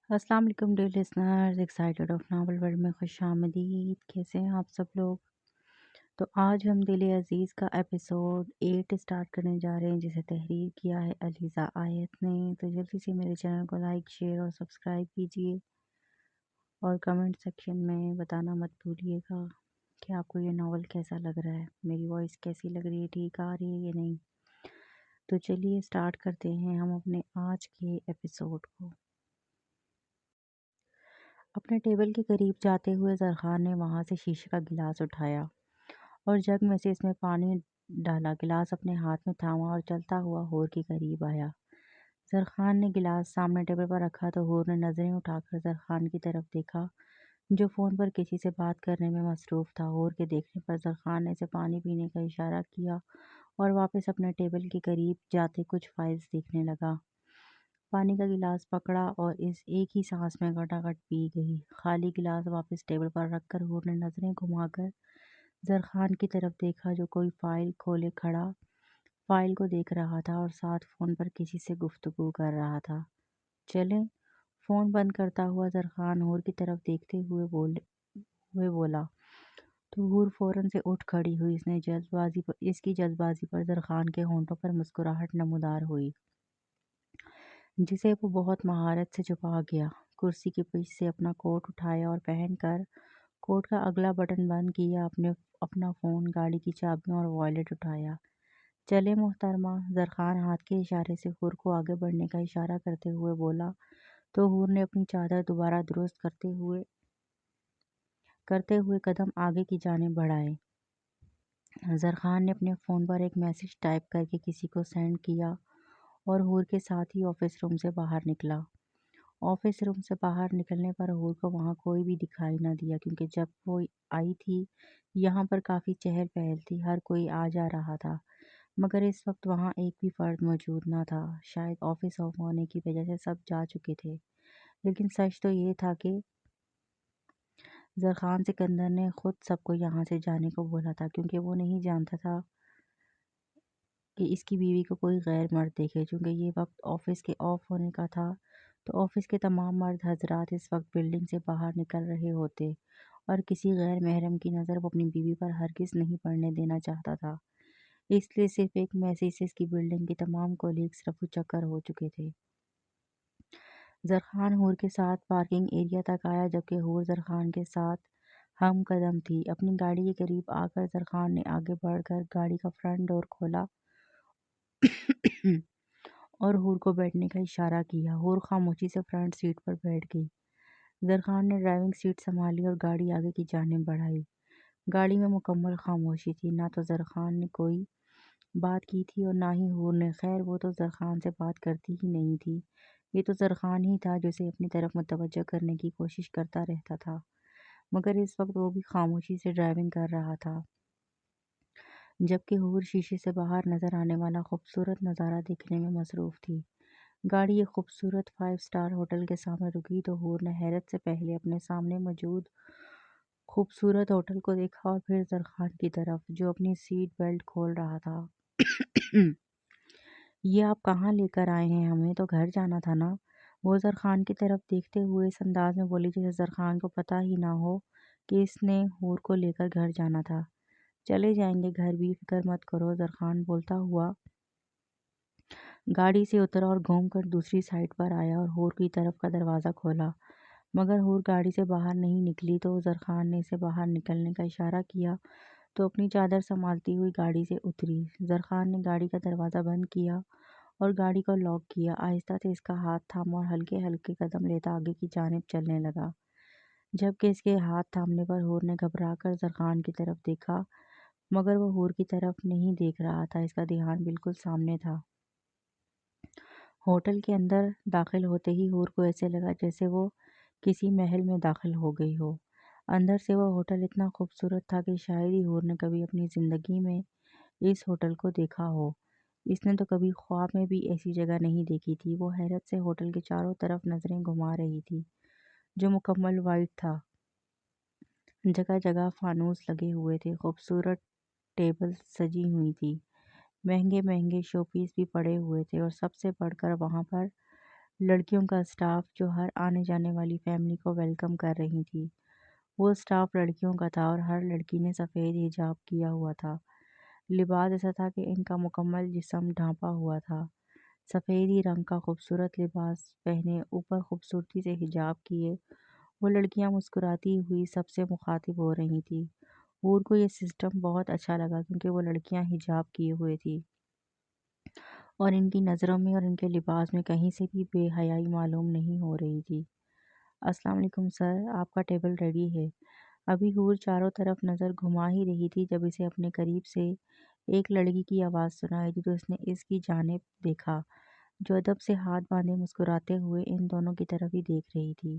السلام علیکم dear listeners, excited of novel world میں خوش آمدید۔ کیسے ہیں آپ سب لوگ؟ تو آج ہم دل عزیز کا ایپیسوڈ 8 اسٹارٹ کرنے جا رہے ہیں، جسے تحریر کیا ہے علیزہ آیت نے۔ تو جلدی سے میرے چینل کو لائک، شیئر اور سبسکرائب کیجیے، اور کمنٹ سیکشن میں بتانا مت بھولیے گا کہ آپ کو یہ ناول کیسا لگ رہا ہے، میری وائس کیسی لگ رہی ہے، ٹھیک آ رہی ہے یا نہیں۔ تو چلیے اسٹارٹ کرتے ہیں ہم اپنے آج کے ایپیسوڈ کو۔ اپنے ٹیبل کے قریب جاتے ہوئے زرخان نے وہاں سے شیشے کا گلاس اٹھایا اور جگ میں سے اس میں پانی ڈالا۔ گلاس اپنے ہاتھ میں تھاما اور چلتا ہوا حور کے قریب آیا۔ زرخان نے گلاس سامنے ٹیبل پر رکھا تو حور نے نظریں اٹھا کر زرخان کی طرف دیکھا، جو فون پر کسی سے بات کرنے میں مصروف تھا۔ حور کے دیکھنے پر زرخان نے اسے پانی پینے کا اشارہ کیا اور واپس اپنے ٹیبل کے قریب جاتے کچھ فائلز دیکھنے لگا۔ پانی کا گلاس پکڑا اور اس ایک ہی سانس میں گٹاگٹ پی گئی۔ خالی گلاس واپس ٹیبل پر رکھ کر حور نے نظریں گھما کر زرخان کی طرف دیکھا، جو کوئی فائل کھولے کھڑا فائل کو دیکھ رہا تھا اور ساتھ فون پر کسی سے گفتگو کر رہا تھا۔ چلیں، فون بند کرتا ہوا زرخان حور کی طرف دیکھتے ہوئے بولا تو حور فوراً سے اٹھ کھڑی ہوئی۔ اس کی جلد بازی پر زرخان کے ہونٹوں پر مسکراہٹ نمودار ہوئی، جسے وہ بہت مہارت سے چھپا گیا۔ کرسی کے پیچھے سے اپنا کوٹ اٹھایا اور پہن کر کوٹ کا اگلا بٹن بند کیا، اپنا فون، گاڑی کی چابیاں اور والیٹ اٹھایا۔ چلے محترمہ، زرخان ہاتھ کے اشارے سے حور کو آگے بڑھنے کا اشارہ کرتے ہوئے بولا تو حور نے اپنی چادر دوبارہ درست کرتے ہوئے قدم آگے کی جانب بڑھائے۔ زرخان نے اپنے فون پر ایک میسج ٹائپ کر کے کسی کو سینڈ کیا اور حور کے ساتھ ہی آفس روم سے باہر نکلا۔ آفس روم سے باہر نکلنے پر حور کو وہاں کوئی بھی دکھائی نہ دیا، کیونکہ جب وہ آئی تھی یہاں پر کافی چہل پہل تھی، ہر کوئی آ جا رہا تھا، مگر اس وقت وہاں ایک بھی فرد موجود نہ تھا۔ شاید آفس آف ہونے کی وجہ سے سب جا چکے تھے، لیکن سچ تو یہ تھا کہ زرخان سکندر نے خود سب کو یہاں سے جانے کو بولا تھا، کیونکہ وہ نہیں جانتا تھا کہ اس کی بیوی کو کوئی غیر مرد دیکھے۔ چونکہ یہ وقت آفس کے آف ہونے کا تھا تو آفس کے تمام مرد حضرات اس وقت بلڈنگ سے باہر نکل رہے ہوتے، اور کسی غیر محرم کی نظر وہ اپنی بیوی پر ہرگز نہیں پڑنے دینا چاہتا تھا۔ اس لیے صرف ایک میسج سے اس کی بلڈنگ کے تمام کولیگز رفو چکر ہو چکے تھے۔ زرخان حور کے ساتھ پارکنگ ایریا تک آیا، جبکہ حور زرخان کے ساتھ ہم قدم تھی۔ اپنی گاڑی کے قریب آ کر زرخان نے آگے بڑھ کر گاڑی کا فرنٹ ڈور کھولا اور حور کو بیٹھنے کا اشارہ کیا۔ حور خاموشی سے فرنٹ سیٹ پر بیٹھ گئی۔ زرخان نے ڈرائیونگ سیٹ سنبھالی اور گاڑی آگے کی جانب بڑھائی۔ گاڑی میں مکمل خاموشی تھی، نہ تو زرخان نے کوئی بات کی تھی اور نہ ہی حور نے۔ خیر، وہ تو زرخان سے بات کرتی ہی نہیں تھی، یہ تو زرخان ہی تھا جو اسے اپنی طرف متوجہ کرنے کی کوشش کرتا رہتا تھا، مگر اس وقت وہ بھی خاموشی سے ڈرائیونگ کر رہا تھا، جبکہ حور شیشے سے باہر نظر آنے والا خوبصورت نظارہ دیکھنے میں مصروف تھی۔ گاڑی ایک خوبصورت 5 اسٹار ہوٹل کے سامنے رکی تو حور نے حیرت سے پہلے اپنے سامنے موجود خوبصورت ہوٹل کو دیکھا اور پھر زرخان کی طرف، جو اپنی سیٹ بیلٹ کھول رہا تھا۔ یہ آپ کہاں لے کر آئے ہیں؟ ہمیں تو گھر جانا تھا نا؟ وہ زرخان کی طرف دیکھتے ہوئے اس انداز میں بولی جیسے زرخان کو پتہ ہی نہ ہو کہ اس نے حور کو لے کر گھر جانا تھا۔ چلے جائیں گے گھر بھی، فکر مت کرو، زرخان بولتا ہوا گاڑی سے اترا اور گھوم کر دوسری سائڈ پر آیا اور حور کی طرف کا دروازہ کھولا، مگر حور گاڑی سے باہر نہیں نکلی۔ تو زرخان نے اسے باہر نکلنے کا اشارہ کیا تو اپنی چادر سنبھالتی ہوئی گاڑی سے اتری۔ زرخان نے گاڑی کا دروازہ بند کیا اور گاڑی کو لاک کیا، آہستہ سے اس کا ہاتھ تھاما اور ہلکے ہلکے قدم لیتا آگے کی جانب چلنے لگا۔ جبکہ اس کے ہاتھ تھامنے پر حور نے گھبرا کر زرخان کی طرف دیکھا، مگر وہ حور کی طرف نہیں دیکھ رہا تھا، اس کا دھیان بالکل سامنے تھا۔ ہوٹل کے اندر داخل ہوتے ہی حور کو ایسے لگا جیسے وہ کسی محل میں داخل ہو گئی ہو۔ اندر سے وہ ہوٹل اتنا خوبصورت تھا کہ شاید ہی حور نے کبھی اپنی زندگی میں اس ہوٹل کو دیکھا ہو۔ اس نے تو کبھی خواب میں بھی ایسی جگہ نہیں دیکھی تھی۔ وہ حیرت سے ہوٹل کے چاروں طرف نظریں گھما رہی تھی، جو مکمل وائٹ تھا۔ جگہ جگہ فانوس لگے ہوئے تھے، خوبصورت ٹیبلز سجی ہوئی تھی، مہنگے مہنگے شو پیس بھی پڑے ہوئے تھے، اور سب سے بڑھ کر وہاں پر لڑکیوں کا اسٹاف جو ہر آنے جانے والی فیملی کو ویلکم کر رہی تھی۔ وہ اسٹاف لڑکیوں کا تھا اور ہر لڑکی نے سفید حجاب کیا ہوا تھا۔ لباس ایسا تھا کہ ان کا مکمل جسم ڈھانپا ہوا تھا۔ سفید ہی رنگ کا خوبصورت لباس پہنے، اوپر خوبصورتی سے حجاب کیے، وہ لڑکیاں مسکراتی ہوئی سب سے مخاطب ہو رہی تھیں۔ حور کو یہ سسٹم بہت اچھا لگا کیونکہ وہ لڑکیاں حجاب کیے ہوئے تھیں اور ان کی نظروں میں اور ان کے لباس میں کہیں سے بھی بے حیائی معلوم نہیں ہو رہی تھی۔ السلام علیکم سر، آپ کا ٹیبل ریڈی ہے۔ ابھی حور چاروں طرف نظر گھما ہی رہی تھی جب اسے اپنے قریب سے ایک لڑکی کی آواز سنائی دی تو اس نے اس کی جانب دیکھا جو ادب سے ہاتھ باندھے مسکراتے ہوئے ان دونوں کی طرف ہی دیکھ رہی تھی۔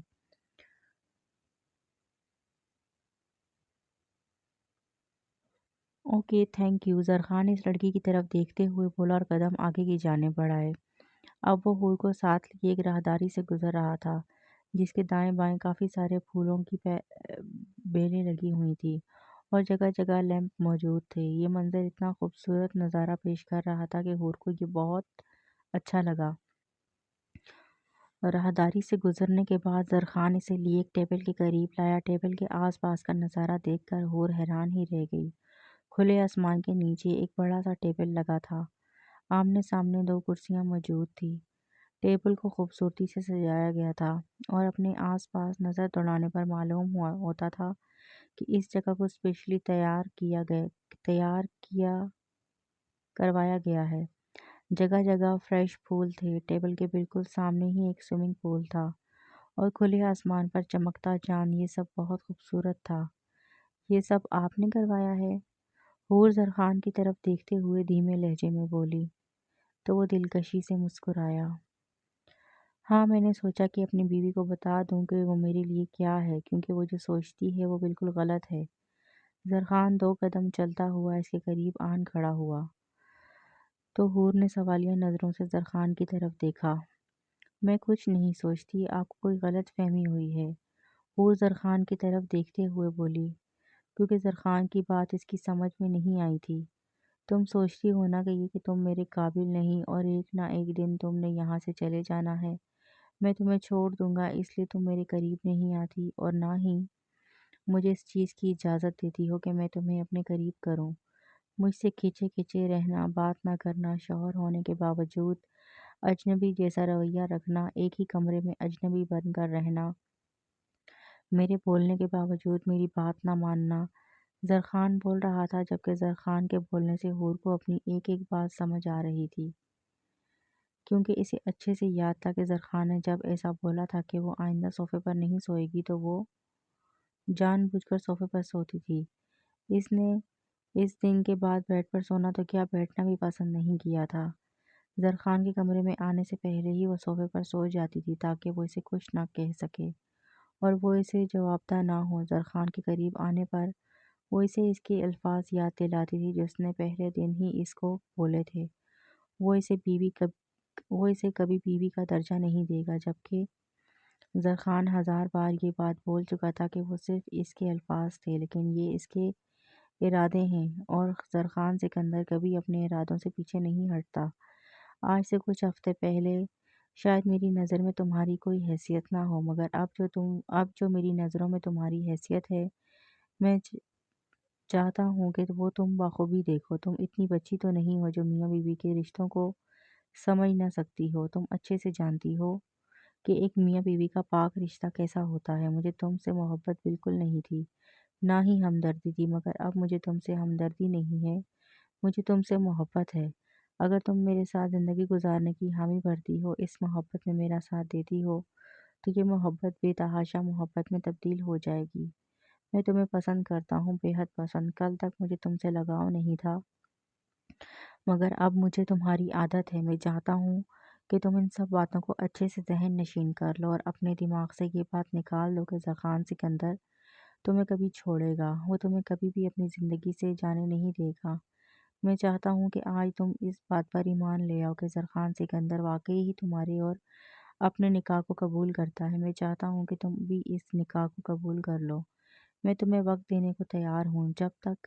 اوکے تھینک یو، زرخان نے اس لڑکی کی طرف دیکھتے ہوئے بولا اور قدم آگے کی جانب بڑھائے۔ اب وہ حور کو ساتھ لیے ایک راہداری سے گزر رہا تھا جس کے دائیں بائیں کافی سارے پھولوں کی بیلیں لگی ہوئی تھی اور جگہ جگہ لیمپ موجود تھے۔ یہ منظر اتنا خوبصورت نظارہ پیش کر رہا تھا کہ حور کو یہ بہت اچھا لگا۔ راہداری سے گزرنے کے بعد زرخان اسے لیے ایک ٹیبل کے قریب لایا۔ ٹیبل کے آس پاس کا نظارہ دیکھ کر حور حیران ہی رہ گئی۔ کھلے آسمان کے نیچے ایک بڑا سا ٹیبل لگا تھا۔ آمنے سامنے دو کرسیاں موجود تھیں۔ ٹیبل کو خوبصورتی سے سجایا گیا تھا اور اپنے آس پاس نظر دوڑانے پر معلوم ہوتا تھا کہ اس جگہ کو اسپیشلی تیار کروایا گیا ہے۔ جگہ جگہ فریش پھول تھے۔ ٹیبل کے بالکل سامنے ہی ایک سوئمنگ پول تھا اور کھلے آسمان پر چمکتا چاند۔ یہ سب بہت خوبصورت تھا۔ یہ سب آپ نے کروایا ہے؟ حور زرخان کی طرف دیکھتے ہوئے دھیمے لہجے میں بولی تو وہ دلکشی سے مسکرایا۔ ہاں، میں نے سوچا کہ اپنی بیوی کو بتا دوں کہ وہ میرے لیے کیا ہے کیونکہ وہ جو سوچتی ہے وہ بالکل غلط ہے۔ زرخان دو قدم چلتا ہوا اس کے قریب آن کھڑا ہوا تو حور نے سوالیہ نظروں سے زرخان کی طرف دیکھا۔ میں کچھ نہیں سوچتی، آپ کو کوئی غلط فہمی ہوئی ہے، حور زرخان کی طرف دیکھتے ہوئے بولی کیونکہ زرخان کی بات اس کی سمجھ میں نہیں آئی تھی۔ تم سوچتی ہو نا کہ تم میرے قابل نہیں اور ایک نہ ایک دن تم نے یہاں سے چلے جانا ہے۔ میں تمہیں چھوڑ دوں گا اس لیے تم میرے قریب نہیں آتی اور نہ ہی مجھے اس چیز کی اجازت دیتی ہو کہ میں تمہیں اپنے قریب کروں۔ مجھ سے کھچے کھچے رہنا، بات نہ کرنا، شوہر ہونے کے باوجود اجنبی جیسا رویہ رکھنا، ایک ہی کمرے میں اجنبی بن کر رہنا، میرے بولنے کے باوجود میری بات نہ ماننا۔ زرخان بول رہا تھا جبکہ زرخان کے بولنے سے حور کو اپنی ایک ایک بات سمجھ آ رہی تھی کیونکہ اسے اچھے سے یاد تھا کہ زرخان نے جب ایسا بولا تھا کہ وہ آئندہ صوفے پر نہیں سوئے گی تو وہ جان بوجھ کر صوفے پر سوتی تھی۔ اس نے اس دن کے بعد بیڈ پر سونا تو کیا بیٹھنا بھی پسند نہیں کیا تھا۔ زرخان کے کمرے میں آنے سے پہلے ہی وہ صوفے پر سو جاتی تھی تاکہ وہ اسے کچھ نہ کہہ سکے اور وہ اسے جوابدہ نہ ہو۔ زرخان کے قریب آنے پر وہ اسے اس کے الفاظ یاد دلاتی تھی جو اس نے پہلے دن ہی اس کو بولے تھے۔ وہ اسے کبھی بیوی کا درجہ نہیں دے گا، جبکہ زرخان ہزار بار یہ بات بول چکا تھا کہ وہ صرف اس کے الفاظ تھے لیکن یہ اس کے ارادے ہیں اور زرخان سکندر کبھی اپنے ارادوں سے پیچھے نہیں ہٹتا۔ آج سے کچھ ہفتے پہلے شاید میری نظر میں تمہاری کوئی حیثیت نہ ہو مگر اب جو میری نظروں میں تمہاری حیثیت ہے میں چاہتا ہوں کہ وہ تم بخوبی دیکھو۔ تم اتنی بچی تو نہیں ہو جو میاں بیوی کے رشتوں کو سمجھ نہ سکتی ہو۔ تم اچھے سے جانتی ہو کہ ایک میاں بیوی کا پاک رشتہ کیسا ہوتا ہے۔ مجھے تم سے محبت بالکل نہیں تھی، نہ ہی ہمدردی تھی، مگر اب مجھے تم سے ہمدردی نہیں ہے، مجھے تم سے محبت ہے۔ اگر تم میرے ساتھ زندگی گزارنے کی حامی بھرتی ہو، اس محبت میں میرا ساتھ دیتی ہو تو یہ محبت بے تحاشا محبت میں تبدیل ہو جائے گی۔ میں تمہیں پسند کرتا ہوں، بے حد پسند۔ کل تک مجھے تم سے لگاؤ نہیں تھا مگر اب مجھے تمہاری عادت ہے۔ میں چاہتا ہوں کہ تم ان سب باتوں کو اچھے سے ذہن نشین کر لو اور اپنے دماغ سے یہ بات نکال دو کہ زرخان سکندر تمہیں کبھی چھوڑے گا، وہ تمہیں کبھی بھی اپنی زندگی سے جانے نہیں دے گا۔ میں چاہتا ہوں کہ آج تم اس بات پر ایمان لے آؤ کہ زرخان سکندر واقعی ہی تمہارے اور اپنے نکاح کو قبول کرتا ہے۔ میں چاہتا ہوں کہ تم بھی اس نکاح کو قبول کر لو۔ میں تمہیں وقت دینے کو تیار ہوں، جب تک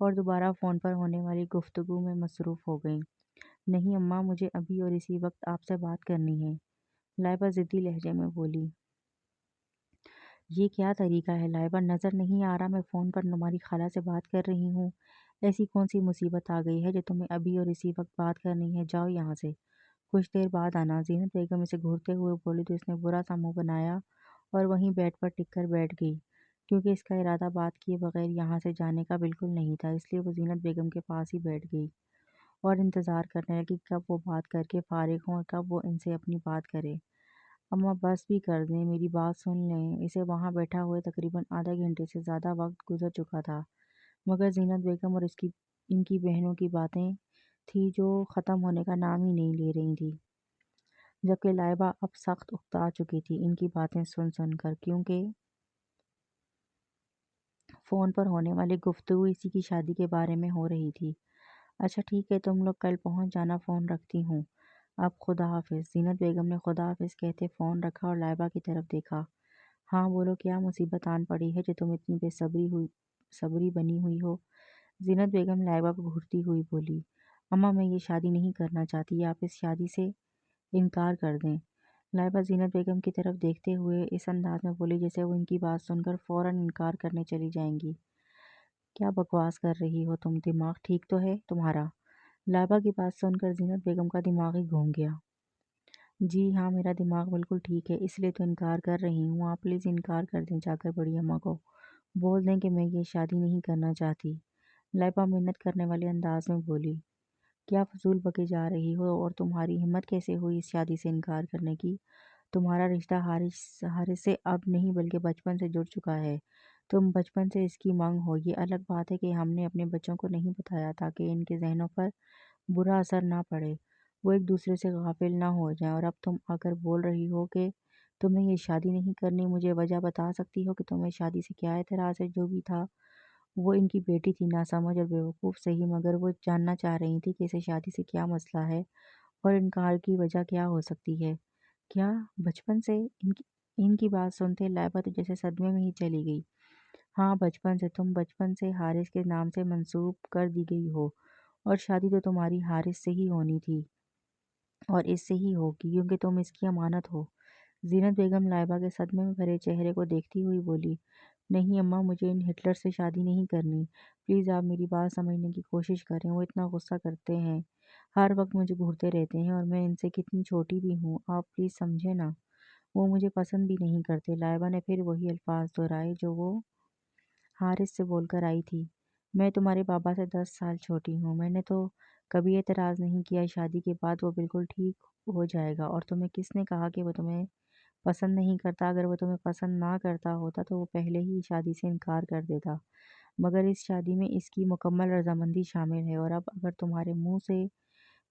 اور دوبارہ فون پر ہونے والی گفتگو میں مصروف ہو گئیں۔ نہیں اماں، مجھے ابھی اور اسی وقت آپ سے بات کرنی ہے، لائبہ ضدی لہجے میں بولی۔ یہ کیا طریقہ ہے لائبہ؟ نظر نہیں آ رہا میں فون پر تمہاری خالہ سے بات کر رہی ہوں؟ ایسی کون سی مصیبت آ گئی ہے جو تمہیں ابھی اور اسی وقت بات کرنی ہے؟ جاؤ یہاں سے، کچھ دیر بعد آنا۔ زینت بیگم اسے گھورتے ہوئے بولی تو اس نے برا سا منہ بنایا اور وہیں بیڈ پر ٹک کر بیٹھ گئی، کیونکہ اس کا ارادہ بات کیے بغیر یہاں سے جانے کا بالکل نہیں تھا۔ اس لیے وہ زینت بیگم کے پاس ہی بیٹھ گئی اور انتظار کرنے لگی کب وہ بات کر کے فارغ ہوں اور کب وہ ان سے اپنی بات کرے۔ اماں بس بھی کر دیں، میری بات سن لیں۔ اسے وہاں بیٹھا ہوئے تقریباً آدھا گھنٹے سے زیادہ وقت گزر چکا تھا، مگر زینت بیگم اور ان کی بہنوں کی باتیں تھی جو ختم ہونے کا نام ہی نہیں لے رہی تھی، جبکہ لائبہ اب سخت اکتا چکی تھی ان کی باتیں سن سن کر، کیونکہ فون پر ہونے والی گفتگو اسی کی شادی کے بارے میں ہو رہی تھی۔ اچھا ٹھیک ہے، تم لوگ کل پہنچ جانا، فون رکھتی ہوں اب، خدا حافظ۔ زینت بیگم نے خدا حافظ کہتے فون رکھا اور لائبہ کی طرف دیکھا۔ ہاں بولو، کیا مصیبت آن پڑی ہے جو تم اتنی بے صبری بنی ہوئی ہو؟ زینت بیگم لائبہ کو گھورتی ہوئی بولی۔ اماں میں یہ شادی نہیں کرنا چاہتی، آپ اس شادی سے انکار کر دیں۔ لائبہ زینت بیگم کی طرف دیکھتے ہوئے اس انداز میں بولی جیسے وہ ان کی بات سن کر فوراً انکار کرنے چلی جائیں گی۔ کیا بکواس کر رہی ہو تم؟ دماغ ٹھیک تو ہے تمہارا؟ لائبہ کی بات سن کر زینت بیگم کا دماغ ہی گھوم گیا۔ جی ہاں، میرا دماغ بالکل ٹھیک ہے، اس لیے تو انکار کر رہی ہوں۔ آپ پلیز انکار کر دیں، جا کر بڑی اماں کو بول دیں کہ میں یہ شادی نہیں کرنا چاہتی۔ لائبہ منت کرنے والے انداز میں بولی۔ کیا فضول بکے جا رہی ہو؟ اور تمہاری ہمت کیسے ہوئی اس شادی سے انکار کرنے کی؟ تمہارا رشتہ حارث سے اب نہیں بلکہ بچپن سے جڑ چکا ہے، تم بچپن سے اس کی منگ ہو۔ یہ الگ بات ہے کہ ہم نے اپنے بچوں کو نہیں بتایا تاکہ ان کے ذہنوں پر برا اثر نہ پڑے، وہ ایک دوسرے سے غافل نہ ہو جائیں، اور اب تم آ کر بول رہی ہو کہ تمہیں یہ شادی نہیں کرنی۔ مجھے وجہ بتا سکتی ہو کہ تمہیں شادی سے کیا اعتراض ہے؟ جو بھی تھا وہ ان کی بیٹی تھی، ناسمجھ اور بیوقوف صحیح، مگر وہ جاننا چاہ رہی تھی کہ اسے شادی سے کیا مسئلہ ہے اور انکار کی وجہ کیا ہو سکتی ہے۔ کیا بچپن سے؟ ان کی بات سنتے لائبہ تو جیسے صدمے میں ہی چلی گئی۔ ہاں بچپن سے، تم بچپن سے حارث کے نام سے منسوب کر دی گئی ہو، اور شادی تو تمہاری حارث سے ہی ہونی تھی اور اس سے ہی ہوگی کیونکہ تم اس کی امانت ہو۔ زینت بیگم لائبہ کے صدمے میں بھرے چہرے کو دیکھتی ہوئی بولی۔ نہیں اماں، مجھے ان ہٹلر سے شادی نہیں کرنی، پلیز آپ میری بات سمجھنے کی کوشش کریں۔ وہ اتنا غصہ کرتے ہیں، ہر وقت مجھے گھورتے رہتے ہیں، اور میں ان سے کتنی چھوٹی بھی ہوں، آپ پلیز سمجھیں نا، وہ مجھے پسند بھی نہیں کرتے۔ لائبہ نے پھر وہی الفاظ دہرائے جو وہ حارث سے بول کر آئی تھی۔ میں تمہارے بابا سے 10 سال چھوٹی ہوں، میں نے تو کبھی اعتراض نہیں کیا، شادی کے بعد وہ بالکل ٹھیک ہو جائے گا۔ اور تمہیں کس نے کہا کہ وہ تمہیں پسند نہیں کرتا؟ اگر وہ تمہیں پسند نہ کرتا ہوتا تو وہ پہلے ہی شادی سے انکار کر دیتا، مگر اس شادی میں اس کی مکمل رضامندی شامل ہے، اور اب اگر تمہارے منہ سے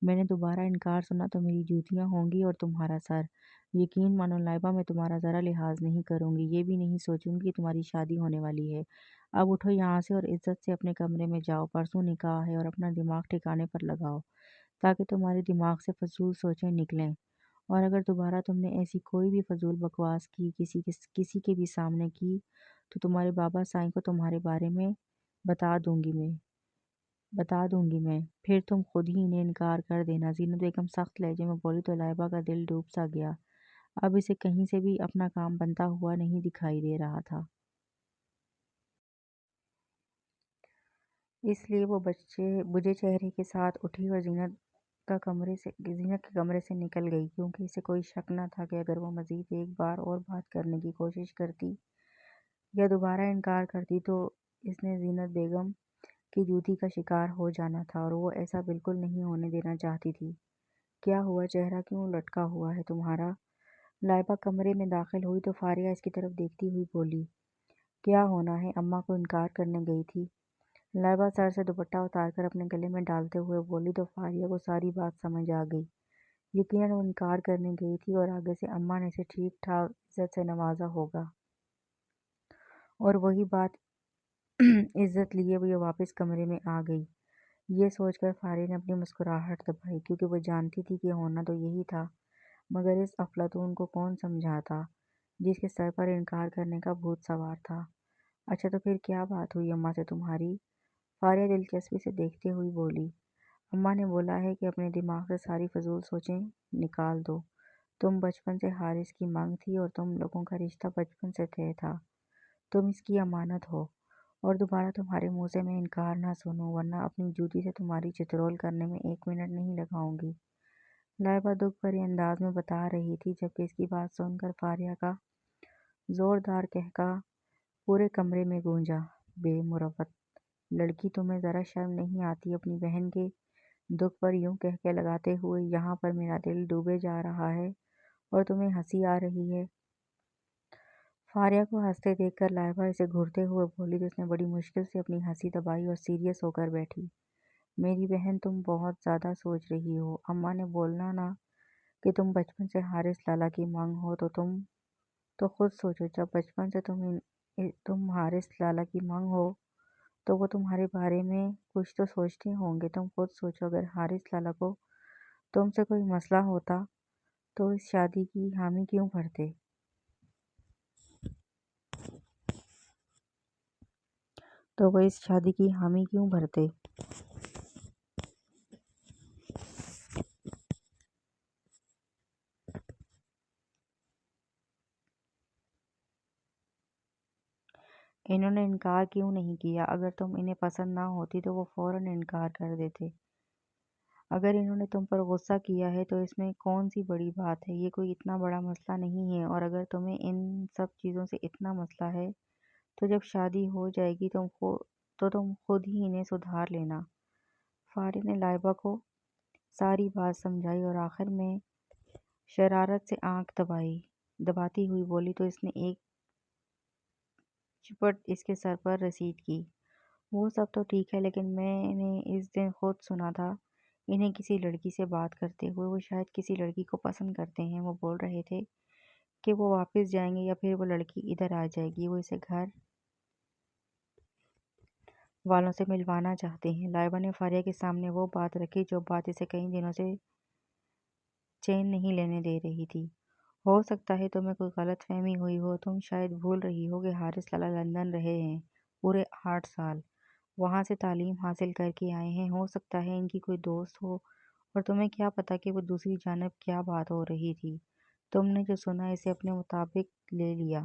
میں نے دوبارہ انکار سنا تو میری جوتیاں ہوں گی اور تمہارا سر۔ یقین مانو لائبہ، میں تمہارا ذرا لحاظ نہیں کروں گی، یہ بھی نہیں سوچوں گی کہ تمہاری شادی ہونے والی ہے۔ اب اٹھو یہاں سے اور عزت سے اپنے کمرے میں جاؤ، پرسوں نکاح ہے، اور اپنا دماغ ٹھکانے پر لگاؤ تاکہ تمہارے دماغ سے فضول سوچیں نکلیں، اور اگر دوبارہ تم نے ایسی کوئی بھی فضول بکواس کی کسی کے بھی سامنے کی تو تمہارے بابا سائیں کو تمہارے بارے میں بتا دوں گی میں، پھر تم خود ہی انہیں انکار کر دینا۔ زینت بیگم سخت لہجے میں بولی تو لائبہ کا دل ڈوب سا گیا، اب اسے کہیں سے بھی اپنا کام بنتا ہوا نہیں دکھائی دے رہا تھا، اس لیے وہ بجھے چہرے کے ساتھ اٹھی اور زینت کے کمرے سے نکل گئی، کیونکہ اسے کوئی شک نہ تھا کہ اگر وہ مزید ایک بار اور بات کرنے کی کوشش کرتی یا دوبارہ انکار کرتی تو اس نے زینت بیگم کی جوتی کا شکار ہو جانا تھا، اور وہ ایسا بالکل نہیں ہونے دینا چاہتی تھی۔ کیا ہوا؟ چہرہ کیوں لٹکا ہوا ہے تمہارا؟ لائبہ کمرے میں داخل ہوئی تو فاریہ اس کی طرف دیکھتی ہوئی بولی۔ کیا ہونا ہے؟ اماں کو انکار کرنے گئی تھی؟ لائبہ سر سے دوپٹہ اتار کر اپنے گلے میں ڈالتے ہوئے بولی تو فاریہ کو ساری بات سمجھ آ گئی۔ یقیناً وہ انکار کرنے گئی تھی، اور آگے سے اماں نے اسے ٹھیک ٹھاک عزت سے نوازا ہوگا، اور وہی بات عزت لیے وہ واپس کمرے میں آ گئی۔ یہ سوچ کر فاریہ نے اپنی مسکراہٹ دبائی، کیونکہ وہ جانتی تھی کہ ہونا تو یہی تھا، مگر اس افلاطون کو کون سمجھاتا جس کے سر پر انکار کرنے کا بھوت سوار تھا۔ اچھا تو پھر کیا بات ہوئی اماں سے تمہاری؟ فاریہ دلچسپی سے دیکھتے ہوئی بولی، اماں نے بولا ہے کہ اپنے دماغ سے ساری فضول سوچیں نکال دو۔ تم بچپن سے حارث کی مانگ تھی اور تم لوگوں کا رشتہ بچپن سے طے تھا۔ تم اس کی امانت ہو اور دوبارہ تمہارے منہ سے میں انکار نہ سنوں، ورنہ اپنی جوتی سے تمہاری چترول کرنے میں 1 منٹ نہیں لگاؤں گی۔ لائبہ دکھ بھرے انداز میں بتا رہی تھی، جبکہ اس کی بات سن کر فاریہ کا زوردار قہقہا پورے کمرے میں گونجا۔ بے مروت لڑکی، تمہیں ذرا شرم نہیں آتی اپنی بہن کے دکھ پر یوں قہقہے لگاتے ہوئے؟ یہاں پر میرا دل ڈوبے جا رہا ہے اور تمہیں ہنسی آ رہی ہے۔ فاریہ کو ہنستے دیکھ کر لائبہ اسے گھورتے ہوئے بولی تو اس نے بڑی مشکل سے اپنی ہنسی دبائی اور سیریس ہو کر بیٹھی۔ میری بہن، تم بہت زیادہ سوچ رہی ہو۔ اماں نے بولا نا کہ تم بچپن سے حارث لالا کی مانگ ہو، تو تم تو خود سوچو، جب بچپن سے تم حارث لالا کی مانگ ہو تو وہ تمہارے بارے میں کچھ تو سوچتے ہوں گے۔ تم خود سوچو، اگر حارث لالا کو تم سے کوئی مسئلہ ہوتا تو اس شادی کی حامی کیوں بھرتے؟ انہوں نے انکار کیوں نہیں کیا؟ اگر تم انہیں پسند نہ ہوتی تو وہ فوراً انکار کر دیتے۔ اگر انہوں نے تم پر غصہ کیا ہے تو اس میں کون سی بڑی بات ہے؟ یہ کوئی اتنا بڑا مسئلہ نہیں ہے، اور اگر تمہیں ان سب چیزوں سے اتنا مسئلہ ہے تو جب شادی ہو جائے گی تو تم خود ہی انہیں سدھار لینا۔ فاریہ نے لائبہ کو ساری بات سمجھائی اور آخر میں شرارت سے آنکھ دباتی ہوئی بولی تو اس نے ایک چپٹ اس کے سر پر رسید کی۔ وہ سب تو ٹھیک ہے، لیکن میں نے اس دن خود سنا تھا انہیں کسی لڑکی سے بات کرتے ہوئے۔ وہ شاید کسی لڑکی کو پسند کرتے ہیں۔ وہ بول رہے تھے کہ وہ واپس جائیں گے یا پھر وہ لڑکی ادھر آ جائے گی۔ وہ اسے گھر والوں سے ملوانا چاہتے ہیں۔ لائبہ نے فاریہ کے سامنے وہ بات رکھی جو بات اسے کئی دنوں سے چین نہیں لینے دے رہی تھی۔ ہو سکتا ہے تمہیں کوئی غلط فہمی ہوئی ہو۔ تم شاید بھول رہی ہو کہ حارث لالا لندن رہے ہیں پورے 8 سال۔ وہاں سے تعلیم حاصل کر کے آئے ہیں۔ ہو سکتا ہے ان کی کوئی دوست ہو، اور تمہیں کیا پتہ کہ وہ دوسری جانب کیا بات ہو رہی تھی۔ تم نے جو سنا اسے اپنے مطابق لے لیا۔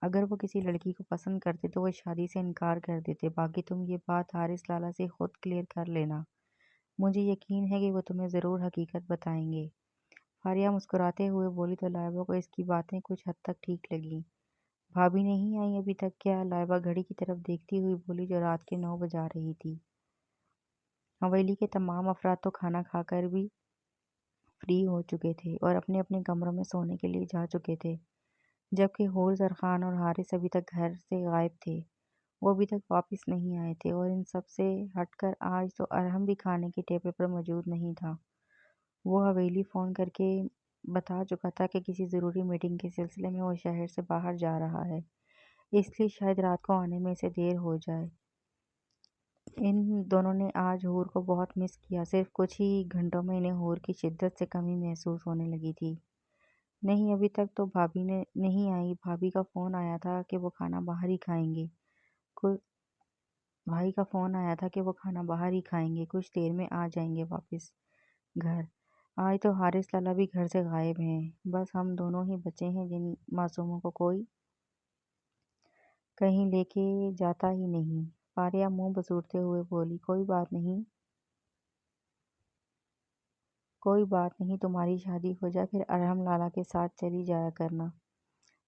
اگر وہ کسی لڑکی کو پسند کرتے تو وہ شادی سے انکار کر دیتے۔ باقی تم یہ بات حارث لالا سے خود کلیئر کر لینا۔ مجھے یقین ہے کہ وہ تمہیں ضرور حقیقت بتائیں گے۔ فاریہ مسکراتے ہوئے بولی تو لائبہ کو اس کی باتیں کچھ حد تک ٹھیک لگیں۔ بھابی نہیں آئی ابھی تک کیا؟ لائبہ گھڑی کی طرف دیکھتی ہوئی بولی جو رات کے 9 بجا رہی تھی۔ حویلی کے تمام افراد تو کھانا کھا کر بھی فری ہو چکے تھے اور اپنے اپنے کمروں میں سونے کے لیے جا چکے تھے، جبکہ حور زرخان اور حارث ابھی تک گھر سے غائب تھے۔ وہ ابھی تک واپس نہیں آئے تھے، اور ان سب سے ہٹ کر آج تو ارحم بھی کھانے کے ٹیبل پر موجود نہیں تھا۔ وہ حویلی فون کر کے بتا چکا تھا کہ کسی ضروری میٹنگ کے سلسلے میں وہ شہر سے باہر جا رہا ہے، اس لیے شاید رات کو آنے میں اسے دیر ہو جائے۔ ان دونوں نے آج حور کو بہت مس کیا۔ صرف کچھ ہی گھنٹوں میں انہیں حور کی شدت سے کمی محسوس ہونے لگی تھی۔ نہیں، ابھی تک تو بھابی نہیں آئی۔ بھائی کا فون آیا تھا کہ وہ کھانا باہر ہی کھائیں گے، کچھ دیر میں آ جائیں گے واپس گھر۔ آج تو حارث لالا بھی گھر سے غائب ہیں۔ بس ہم دونوں ہی بچے ہیں جن معصوموں کو کوئی کہیں لے کے جاتا ہی نہیں۔ فاریہ منہ بسوڑتے ہوئے بولی، کوئی بات نہیں، تمہاری شادی ہو جائے پھر ارحم لالا کے ساتھ چلی جایا کرنا۔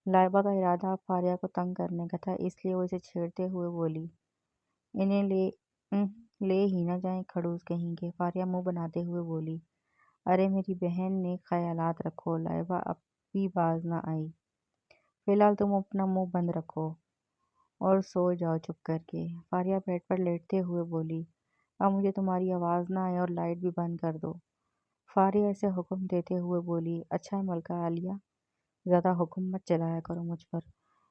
لائبہ کا ارادہ اب فاریہ کو تنگ کرنے کا تھا، اس لیے وہ اسے چھیڑتے ہوئے بولی، انہیں لے ہی نہ جائیں کھڑوس کہیں کے۔ فاریہ منہ بناتے ہوئے بولی، ارے میری بہن، نیک خیالات رکھو۔ لائبہ اب بھی باز نہ آئی۔ فی الحال تم اپنا منہ بند رکھو اور سو جاؤ چپ کر کے۔ فاریہ بیڈ پر لیٹتے ہوئے بولی، اب مجھے تمہاری آواز نہ آئے اور لائٹ بھی بند کر دو۔ فاریہ اسے حکم دیتے ہوئے بولی، اچھا ہے ملکہ عالیہ، زیادہ حکم مت چلایا کرو مجھ پر۔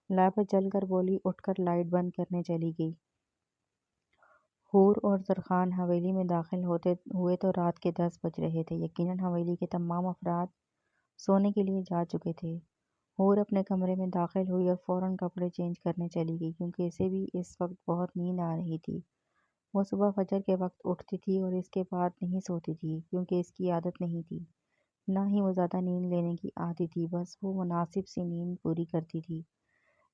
لائبہ جل کر بولی، اٹھ کر لائٹ بند کرنے چلی گئی۔ حور اور زرخان حویلی میں داخل ہوتے ہوئے تو رات کے 10 بج رہے تھے۔ یقیناً حویلی کے تمام افراد سونے کے لیے جا چکے تھے۔ حور اپنے کمرے میں داخل ہوئی اور فوراً کپڑے چینج کرنے چلی گئی، کیونکہ اسے بھی اس وقت بہت نیند آ رہی تھی۔ وہ صبح فجر کے وقت اٹھتی تھی اور اس کے بعد نہیں سوتی تھی کیونکہ اس کی عادت نہیں تھی، نہ ہی وہ زیادہ نیند لینے کی عادی تھی، بس وہ مناسب سی نیند پوری کرتی تھی۔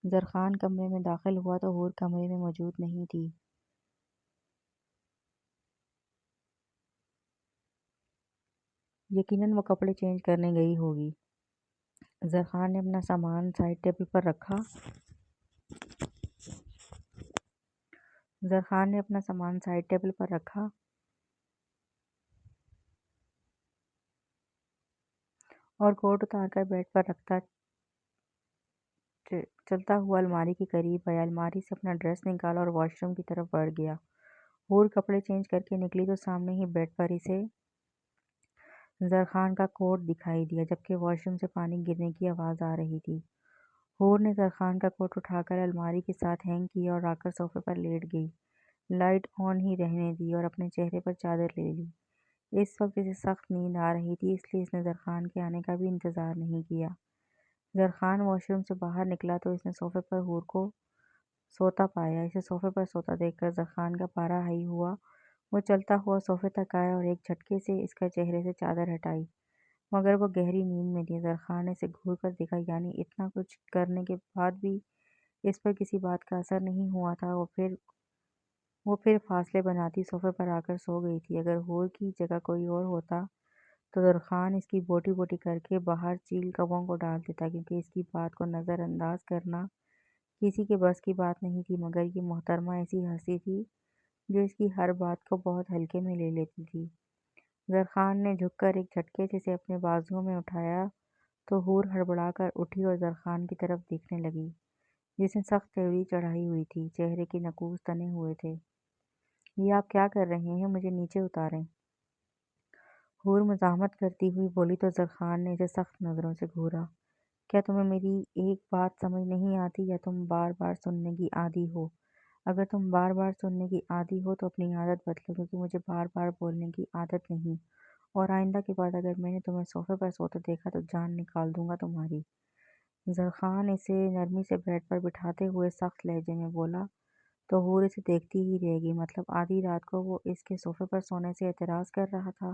زرخان کمرے میں داخل ہوا تو حور کمرے میں موجود نہیں تھی۔ یقیناً وہ کپڑے چینج کرنے گئی ہوگی۔ زرخان نے اپنا سامان سائڈ ٹیبل پر رکھا زرخان نے اپنا سامان سائڈ ٹیبل پر رکھا اور کوٹ اتار کر بیڈ پر رکھتا چلتا ہوا الماری کے قریب آیا۔ الماری سے اپنا ڈریس نکالا اور واش روم کی طرف بڑھ گیا۔ حور کپڑے چینج کر کے نکلی تو سامنے ہی بیڈ پر اسے زرخان کا کوٹ دکھائی دیا، جبکہ واش روم سے پانی گرنے کی آواز آ رہی تھی۔ حور نے زرخان کا کوٹ اٹھا کر الماری کے ساتھ ہینگ کیا اور آ کر صوفے پر لیٹ گئی، لائٹ آن ہی رہنے دی اور اپنے چہرے پر چادر لے لی۔ اس وقت اسے سخت نیند آ رہی تھی، اس لیے اس نے زرخان کے آنے کا بھی انتظار نہیں کیا۔ زرخان واش روم سے باہر نکلا تو اس نے صوفے پر حور کو سوتا پایا۔ اسے صوفے پر سوتا دیکھ کر زرخان کا پارا ہائی ہوا۔ وہ چلتا ہوا صوفے تک آیا اور ایک جھٹکے سے اس کا چہرے سے چادر ہٹائی، مگر وہ گہری نیند میں تھی۔ زرخان نے اسے گھور کر دیکھا، یعنی اتنا کچھ کرنے کے بعد بھی اس پر کسی بات کا اثر نہیں ہوا تھا۔ وہ پھر فاصلے بناتی صوفے پر آ کر سو گئی تھی۔ اگر حور کی جگہ کوئی اور ہوتا تو زرخان اس کی بوٹی بوٹی کر کے باہر چیل کبوں کو ڈال دیتا، کیونکہ اس کی بات کو نظر انداز کرنا کسی کے بس کی بات نہیں تھی، مگر یہ محترمہ ایسی ہستی تھی جو اس کی ہر بات کو بہت ہلکے میں لے لیتی تھی۔ زرخان نے جھک کر ایک جھٹکے سے اسے اپنے بازوؤں میں اٹھایا تو حور ہڑبڑا کر اٹھی اور زرخان کی طرف دیکھنے لگی، جس نے سخت تیوری چڑھائی ہوئی تھی، چہرے کے نقوش تنے ہوئے تھے۔ یہ آپ کیا کر رہے ہیں؟ مجھے نیچے اتاریں۔ حور مزاحمت کرتی ہوئی بولی تو زرخان نے اسے سخت نظروں سے گھورا۔ کیا تمہیں میری ایک بات سمجھ نہیں آتی یا تم بار بار سننے کی عادی ہو؟ اگر تم بار بار سننے کی عادی ہو تو اپنی عادت بدلو، کیونکہ مجھے بار بار بولنے کی عادت نہیں، اور آئندہ کے بعد اگر میں نے تمہیں صوفے پر سوتے دیکھا تو جان نکال دوں گا تمہاری۔ زرخان اسے نرمی سے بیڈ پر بٹھاتے ہوئے سخت لہجے میں بولا تو حور اسے دیکھتی ہی رہ گئی۔ مطلب آدھی رات کو وہ اس کے صوفے پر سونے سے اعتراض کر رہا تھا؟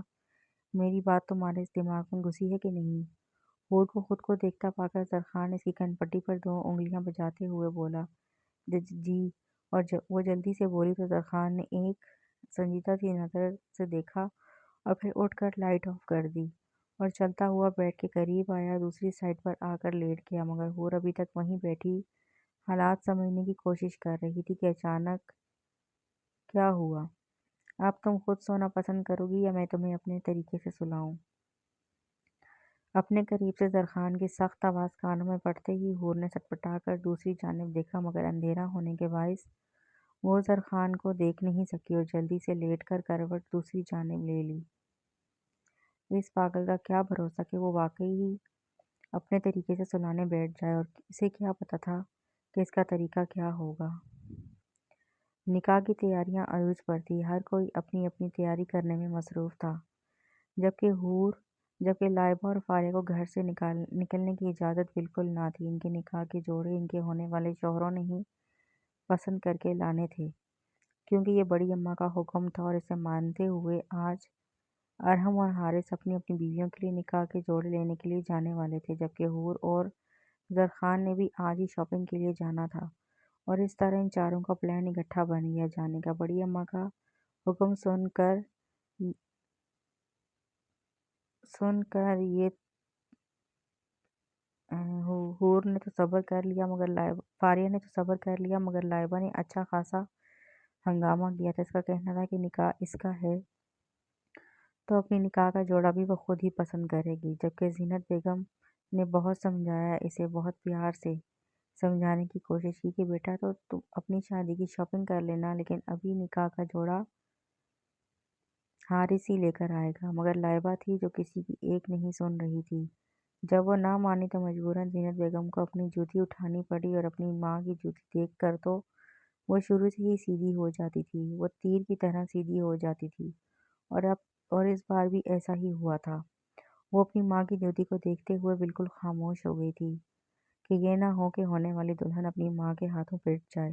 میری بات تمہارے اس دماغ میں گھسی ہے کہ نہیں؟ حور کو خود کو دیکھتا پا کر زرخان اس کی کن پٹی پر 2 انگلیاں بجاتے ہوئے بولا، جی۔ اور جب وہ جلدی سے بولی تو زرخان نے ایک سنجیدہ سی نظر سے دیکھا اور پھر اٹھ کر لائٹ آف کر دی اور چلتا ہوا بیڈ کے قریب آیا، دوسری سائڈ پر آ کر لیٹ گیا، مگر حور ابھی تک وہیں بیٹھی حالات سمجھنے کی کوشش کر رہی تھی کہ اچانک کیا ہوا۔ اب تم خود سونا پسند کرو گی یا میں تمہیں اپنے طریقے سے سلاؤں؟ اپنے قریب سے زرخان کی سخت آواز کانوں میں پڑتے ہی حور نے سٹپٹا کر دوسری جانب دیکھا، مگر اندھیرا ہونے کے باعث وہ زرخان کو دیکھ نہیں سکی اور جلدی سے لیٹ کر کروٹ دوسری جانب لے لی۔ اس پاگل کا کیا بھروسہ کہ وہ واقعی ہی اپنے طریقے سے سلانے بیٹھ جائے، اور اسے کیا پتہ تھا کہ اس کا طریقہ کیا ہوگا۔ نکاح کی تیاریاں عروج پر تھی، ہر کوئی اپنی اپنی تیاری کرنے میں مصروف تھا، جبکہ لائبہ اور فاریہ کو گھر سے نکلنے کی اجازت بالکل نہ تھی۔ ان کے نکاح کے جوڑے ان کے ہونے والے شوہروں نے ہی پسند کر کے لانے تھے، کیونکہ یہ بڑی اماں کا حکم تھا، اور اسے مانتے ہوئے آج ارحم اور حارث اپنی اپنی بیویوں کے لیے نکاح کے جوڑے لینے کے لیے جانے والے تھے، جبکہ حور اور زرخان نے بھی آج ہی شاپنگ کے لیے جانا تھا، اور اس طرح ان چاروں کا پلان اکٹھا بن گیا جانے کا۔ بڑی اماں کا حکم سن کر یہ حور نے تو صبر کر لیا مگر فاریہ نے تو صبر کر لیا، مگر لائبہ نے اچھا خاصا ہنگامہ کیا تھا۔ اس کا کہنا تھا کہ نکاح اس کا ہے تو اپنی نکاح کا جوڑا بھی وہ خود ہی پسند کرے گی، جبکہ زینت بیگم نے بہت سمجھایا، اسے بہت پیار سے سمجھانے کی کوشش کی کہ بیٹا تو تم اپنی شادی کی شاپنگ کر لینا، لیکن ابھی نکاح کا جوڑا حارث ہی لے کر آئے گا۔ مگر لائبہ تھی جو کسی کی ایک نہیں سن رہی تھی۔ جب وہ نہ مانی تو مجبوراً زینت بیگم کو اپنی جوتی اٹھانی پڑی، اور اپنی ماں کی جوتی دیکھ کر تو وہ شروع سے ہی سیدھی ہو جاتی تھی، وہ تیر کی طرح سیدھی ہو جاتی تھی، اور اس بار بھی ایسا ہی ہوا تھا۔ وہ اپنی ماں کی جوتی کو دیکھتے ہوئے بالکل خاموش ہو گئی تھی کہ یہ نہ ہو کہ ہونے والی دلہن اپنی ماں کے ہاتھوں پٹ جائے۔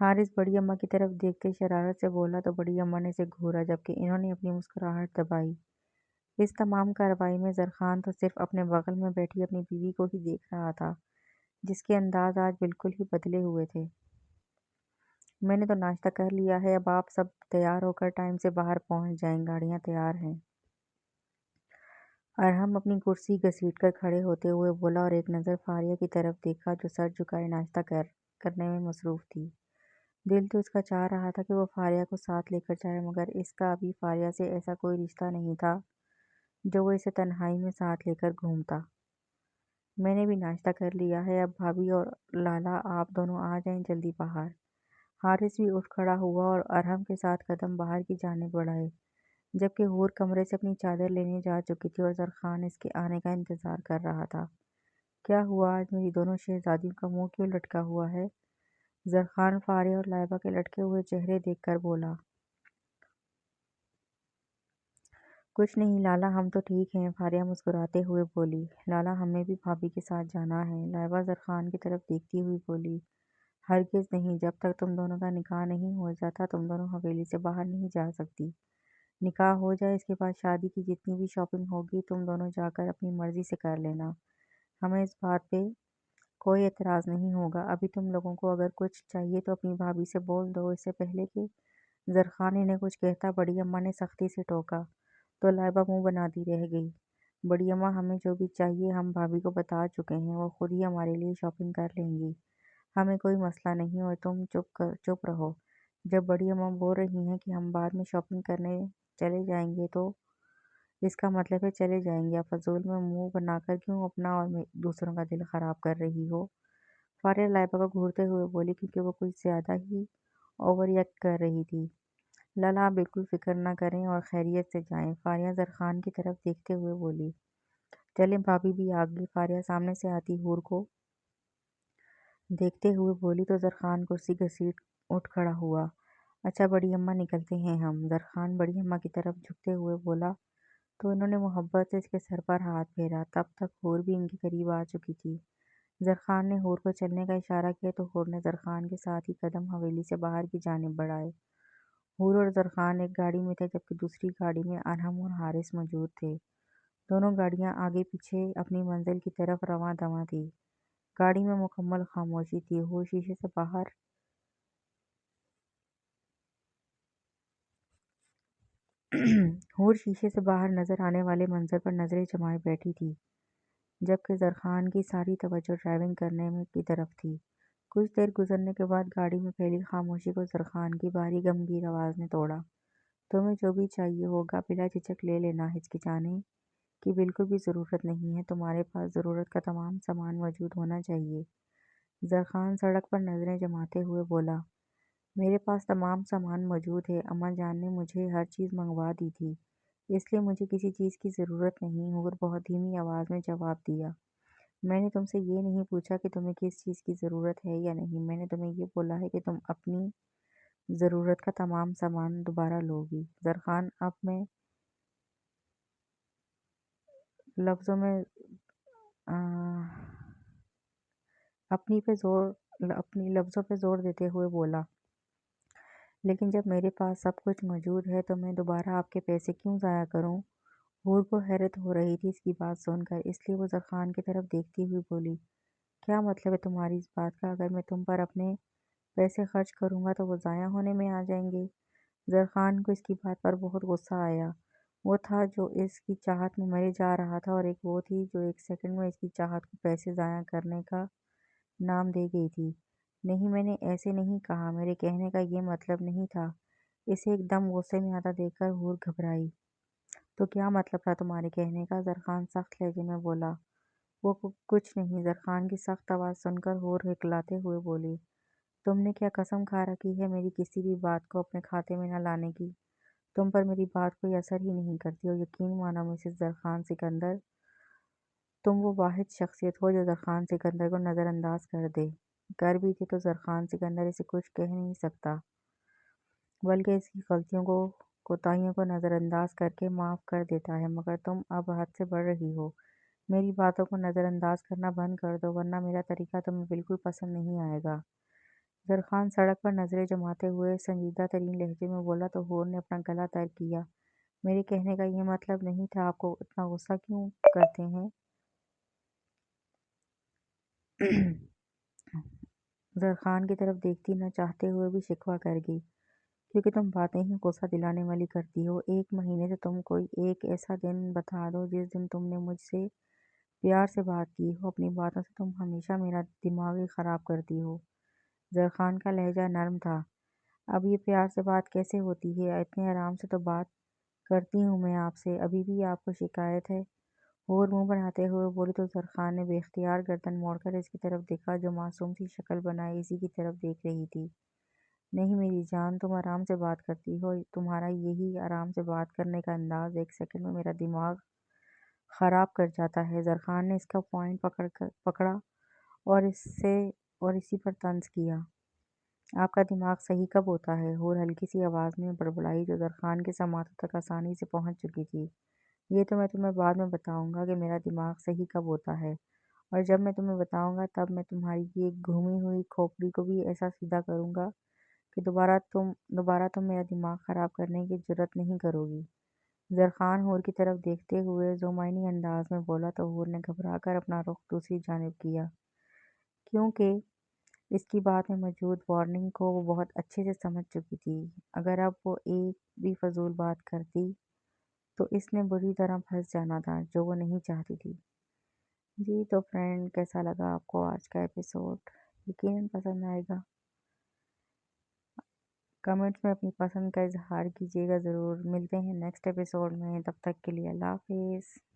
حارث بڑی اماں کی طرف دیکھتے شرارت سے بولا تو بڑی اماں نے اسے گھورا، جبکہ انہوں نے اپنی مسکراہٹ دبائی۔ اس تمام کارروائی میں زرخان تو صرف اپنے بغل میں بیٹھی اپنی بیوی کو ہی دیکھ رہا تھا، جس کے انداز آج بالکل ہی بدلے ہوئے تھے۔ میں نے تو ناشتہ کر لیا ہے، اب آپ سب تیار ہو کر ٹائم سے باہر پہنچ جائیں، گاڑیاں تیار ہیں۔ ارحم اپنی کرسی گھسیٹ کر کھڑے ہوتے ہوئے بولا اور ایک نظر فاریہ کی طرف دیکھا جو سر جھکائے ناشتہ کرنے میں مصروف تھی۔ دل تو اس کا چاہ رہا تھا کہ وہ فاریہ کو ساتھ لے کر جائے، مگر اس کا ابھی فاریہ سے ایسا کوئی رشتہ نہیں تھا جو وہ اسے تنہائی میں ساتھ لے کر گھومتا۔ میں نے بھی ناشتہ کر لیا ہے، اب بھابھی اور لالا آپ دونوں آ جائیں جلدی باہر۔ حارث بھی اٹھ کھڑا ہوا اور ارحم کے ساتھ قدم باہر کی جانب بڑھائے، جبکہ حور کمرے سے اپنی چادر لینے جا چکی تھی اور زرخان اس کے آنے کا انتظار کر رہا تھا۔ کیا ہوا، آج میری دونوں شہزادیوں کا منہ کیوں لٹکا ہوا ہے؟ زرخان فاریہ اور لائبہ کے لٹکے ہوئے چہرے دیکھ کر بولا۔ کچھ نہیں لالا، ہم تو ٹھیک ہیں، فاریہ مسکراتے ہوئے بولی۔ لالا ہمیں بھی بھابھی کے ساتھ جانا ہے، لائبہ زرخان کی طرف دیکھتی ہوئی بولی۔ ہرگز نہیں، جب تک تم دونوں کا نکاح نہیں ہو جاتا تم دونوں حویلی سے باہر نہیں جا سکتی۔ نکاح ہو جائے اس کے بعد شادی کی جتنی بھی شاپنگ ہوگی تم دونوں جا کر اپنی مرضی سے کر لینا، ہمیں اس بات پہ کوئی اعتراض نہیں ہوگا۔ ابھی تم لوگوں کو اگر کچھ چاہیے تو اپنی بھابھی سے بول دو۔ اس سے پہلے کہ زرخان انہیں کچھ کہتا بڑی اماں نے سختی سے ٹوکا تو لائبہ منہ بناتی رہ گئی۔ بڑی اماں ہمیں جو بھی چاہیے ہم بھابھی کو بتا چکے ہیں، وہ خود ہی ہمارے لیے شاپنگ کر لیں گی، ہمیں کوئی مسئلہ نہیں، اور تم چپ رہو۔ جب بڑی اماں بول رہی ہیں کہ ہم بعد میں شاپنگ کرنے چلے جائیں گے تو اس کا مطلب ہے چلے جائیں گے، آپ فضول میں منہ بنا کر کیوں اپنا اور دوسروں کا دل خراب کر رہی ہو؟ فاریہ لائبہ کو گھورتے ہوئے بولی، کیونکہ وہ کچھ زیادہ ہی اوور ایکٹ کر رہی تھی۔ لالا آپ بالکل فکر نہ کریں اور خیریت سے جائیں، فاریہ زرخان کی طرف دیکھتے ہوئے بولی۔ چلیں بھابھی بھی آ گئی، فاریہ سامنے سے آتی حور کو دیکھتے ہوئے بولی تو زرخان کرسی گھسیٹ اٹھ کھڑا ہوا۔ اچھا بڑی اماں نکلتے ہیں ہم، زرخان بڑی اماں کی طرف جھکتے ہوئے بولا تو انہوں نے محبت سے اس کے سر پر ہاتھ پھیرا۔ تب تک حور بھی ان کے قریب آ چکی تھی۔ زرخان نے حور کو چلنے کا اشارہ کیا تو حور نے زرخان کے ساتھ ہی قدم حویلی سے باہر کی جانب بڑھائے۔ حور اور زرخان ایک گاڑی میں تھے، جبکہ دوسری گاڑی میں ارحم اور حارث موجود تھے۔ دونوں گاڑیاں آگے پیچھے اپنی منزل کی طرف رواں دواں تھیں۔ گاڑی میں مکمل خاموشی تھی۔ حور شیشے سے باہر نظر آنے والے منظر پر نظریں جمائے بیٹھی تھی، جبکہ زرخان کی ساری توجہ ڈرائیونگ کرنے میں کی طرف تھی۔ کچھ دیر گزرنے کے بعد گاڑی میں پھیلی خاموشی کو زرخان کی بھاری گمگیر آواز نے توڑا۔ تمہیں جو بھی چاہیے ہوگا بلا جھجک لے لینا، ہچکچانے کی بالکل بھی ضرورت نہیں ہے، تمہارے پاس ضرورت کا تمام سامان موجود ہونا چاہیے۔ زرخان سڑک پر نظریں جماتے ہوئے بولا۔ میرے پاس تمام سامان موجود ہے، اماں جان نے مجھے ہر چیز منگوا دی تھی، اس لیے مجھے کسی چیز کی ضرورت نہیں، حور بہت دھیمی آواز میں جواب دیا۔ میں نے تم سے یہ نہیں پوچھا کہ تمہیں کس چیز کی ضرورت ہے یا نہیں، میں نے تمہیں یہ بولا ہے کہ تم اپنی ضرورت کا تمام سامان دوبارہ لوگی۔ زرخان اب میں لفظوں میں اپنی لفظوں پہ زور دیتے ہوئے بولا، لیکن جب میرے پاس سب کچھ موجود ہے تو میں دوبارہ آپ کے پیسے کیوں ضائع کروں؟ حور کو حیرت ہو رہی تھی اس کی بات سن کر، اس لیے وہ زرخان کی طرف دیکھتی ہوئی بولی، کیا مطلب ہے تمہاری اس بات کا؟ اگر میں تم پر اپنے پیسے خرچ کروں گا تو وہ ضائع ہونے میں آ جائیں گے؟ زرخان کو اس کی بات پر بہت غصہ آیا۔ وہ تھا جو اس کی چاہت میں مرے جا رہا تھا، اور ایک وہ تھی جو ایک سیکنڈ میں اس کی چاہت کو پیسے ضائع کرنے کا نام دے گئی تھی۔ نہیں میں نے ایسے نہیں کہا، میرے کہنے کا یہ مطلب نہیں تھا۔ اسے ایک دم غصے میں آتا دیکھ کر حور گھبرائی۔ تو کیا مطلب تھا تمہارے کہنے کا؟ زرخان سخت لہجے میں بولا۔ وہ کچھ نہیں، زرخان کی سخت آواز سن کر حور ہکلاتے ہوئے بولی، تم نے کیا قسم کھا رکھی ہے میری کسی بھی بات کو اپنے کھاتے میں نہ لانے کی؟ تم پر میری بات کوئی اثر ہی نہیں کرتی، اور یقین مانو مسز زرخان سکندر، تم وہ واحد شخصیت ہو جو زرخان سکندر کو نظر انداز کر دے۔ کر بھی دے تو زرخان سکندر اسے کچھ کہہ نہیں سکتا، بلکہ اس کی غلطیوں کو کوتاہیوں کو نظر انداز کر کے معاف کر دیتا ہے، مگر تم اب حد سے بڑھ رہی ہو۔ میری باتوں کو نظر انداز کرنا بند کر دو، ورنہ میرا طریقہ تمہیں بالکل پسند نہیں آئے گا۔ زرخان سڑک پر نظریں جماتے ہوئے سنجیدہ ترین لہجے میں بولا تو حور نے اپنا گلا تر کیا۔ میرے کہنے کا یہ مطلب نہیں تھا، آپ کو اتنا غصہ کیوں کرتے ہیں؟ زرخان کی طرف دیکھتی نہ چاہتے ہوئے بھی شکوہ کر گئی، کیونکہ تم باتیں ہی غصہ دلانے والی کرتی ہو۔ 1 مہینے سے تم کوئی ایک ایسا دن بتا دو جس دن تم نے مجھ سے پیار سے بات کی ہو۔ اپنی باتوں سے تم ہمیشہ میرا دماغ ہی خراب کرتی ہو۔ زرخان کا لہجہ نرم تھا۔ اب یہ پیار سے بات کیسے ہوتی ہے؟ اتنے آرام سے تو بات کرتی ہوں میں آپ سے، ابھی بھی آپ کو شکایت ہے؟ حور منہ بناتے ہوئے بولی تو زرخان نے بے اختیار گردن موڑ کر اس کی طرف دیکھا جو معصوم سی شکل بنائے اسی کی طرف دیکھ رہی تھی۔ نہیں میری جان، تم آرام سے بات کرتی ہو، تمہارا یہی آرام سے بات کرنے کا انداز 1 سیکنڈ میں میرا دماغ خراب کر جاتا ہے۔ زرخان نے اس کا پوائنٹ پکڑا اور اسی پر طنز کیا۔ آپ کا دماغ صحیح کب ہوتا ہے؟ حور ہلکی سی آواز میں بڑبڑائی جو زرخان کے سماعتوں تک آسانی سے پہنچ چکی تھی۔ یہ تو میں تمہیں بعد میں بتاؤں گا کہ میرا دماغ صحیح کب ہوتا ہے، اور جب میں تمہیں بتاؤں گا تب میں تمہاری یہ گھومی ہوئی کھوپڑی کو بھی ایسا سیدھا کروں گا کہ دوبارہ تم میرا دماغ خراب کرنے کی جرات نہیں کرو گی۔ زرخان حور کی طرف دیکھتے ہوئے ذومعنی انداز میں بولا تو حور نے گھبرا کر اپنا رخ دوسری جانب کیا، کیونکہ اس کی بات میں موجود وارننگ کو وہ بہت اچھے سے سمجھ چکی تھی۔ اگر اب وہ ایک بھی فضول بات کرتی تو اس نے بری طرح پھنس جانا تھا، جو وہ نہیں چاہتی تھی۔ جی تو فرینڈ، کیسا لگا آپ کو آج کا ایپیسوڈ؟ یقیناً پسند آئے گا۔ کمنٹس میں اپنی پسند کا اظہار کیجیے گا ضرور۔ ملتے ہیں نیکسٹ ایپیسوڈ میں، تب تک کے لیے اللہ حافظ۔